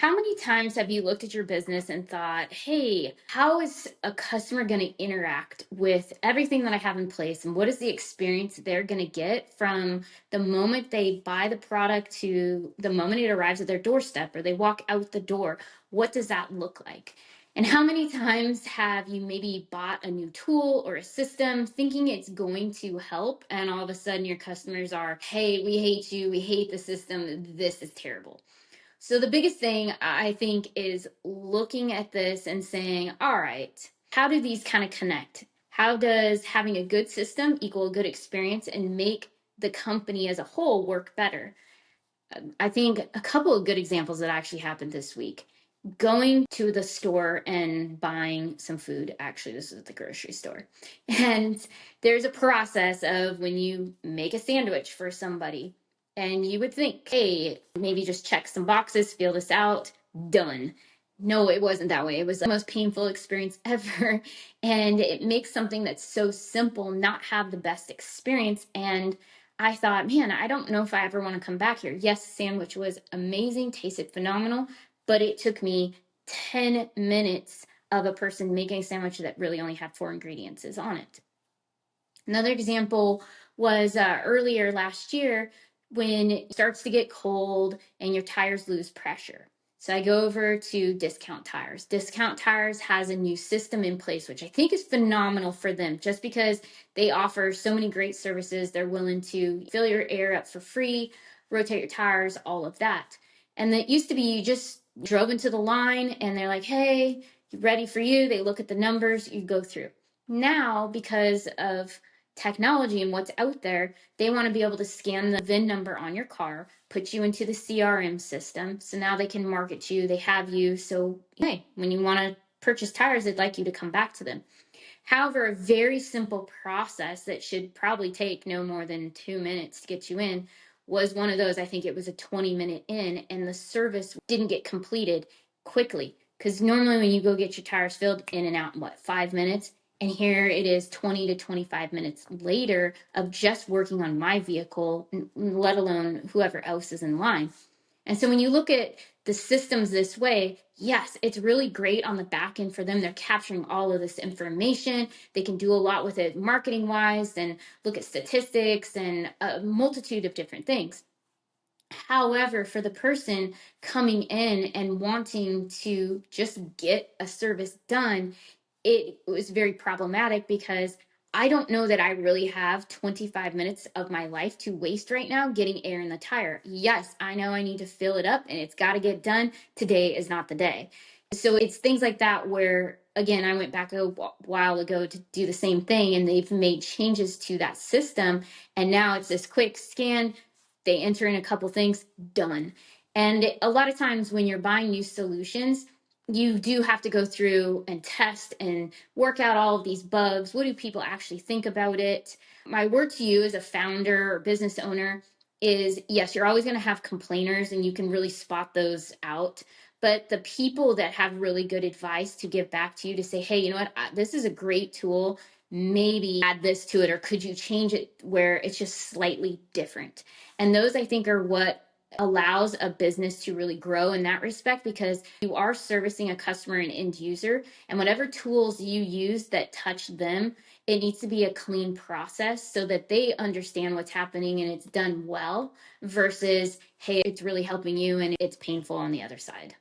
How many times have you looked at your business and thought, hey, how is a customer going to interact with everything that I have in place? And what is the experience they're going to get from the moment they buy the product to the moment it arrives at their doorstep or they walk out the door? What does that look like? And how many times have you maybe bought a new tool or a system thinking it's going to help? And all of a sudden your customers are, hey, we hate you. We hate the system. This is terrible. So the biggest thing I think is looking at this and saying, all right, how do these kind of connect? How does having a good system equal a good experience and make the company as a whole work better? I think a couple of good examples that actually happened this week. Going to the store and buying some food. Actually, this is at the grocery store. And there's a process of when you make a sandwich for somebody, and you would think, hey, maybe just check some boxes, fill this out, done. No, it wasn't that way. It was the most painful experience ever. And it makes something that's so simple not have the best experience. And I thought, man, I don't know if I ever want to come back here. Yes, the sandwich was amazing, tasted phenomenal, but it took me 10 minutes of a person making a sandwich that really only had 4 ingredients on it. Another example was earlier last year when it starts to get cold and your tires lose pressure. So I go over to Discount Tires. Discount Tires has a new system in place, which I think is phenomenal for them just because they offer so many great services. They're willing to fill your air up for free, rotate your tires, all of that. And it used to be you just drove into the line and they're like, hey, ready for you. They look at the numbers, you go through. Now, because of technology and what's out there, they want to be able to scan the VIN number on your car, put you into the CRM system. So now they can market you, they have you. So, hey, when you want to purchase tires, they'd like you to come back to them. However, a very simple process that should probably take no more than 2 minutes to get you in was one of those. I think it was a 20-minute in, and the service didn't get completed quickly. Because normally when you go get your tires filled, in and out in 5 minutes? And here it is 20 to 25 minutes later of just working on my vehicle, let alone whoever else is in line. And so when you look at the systems this way, yes, it's really great on the back end for them. They're capturing all of this information. They can do a lot with it marketing wise and look at statistics and a multitude of different things. However, for the person coming in and wanting to just get a service done, it was very problematic because I don't know that I really have 25 minutes of my life to waste right now getting air in the tire. Yes, I know I need to fill it up and it's got to get done. Today is not the day. So it's things like that where, again, I went back a while ago to do the same thing and they've made changes to that system. And now it's this quick scan. They enter in a couple things, done. And a lot of times when you're buying new solutions, you do have to go through and test and work out all of these bugs. What do people actually think about it? My word to you as a founder or business owner is yes, you're always going to have complainers and you can really spot those out. But the people that have really good advice to give back to you to say, hey, you know what, this is a great tool. Maybe add this to it, or could you change it where it's just slightly different? And those I think are what allows a business to really grow in that respect, because you are servicing a customer and end user, and whatever tools you use that touch them, it needs to be a clean process so that they understand what's happening and it's done well versus, hey, it's really helping you and it's painful on the other side.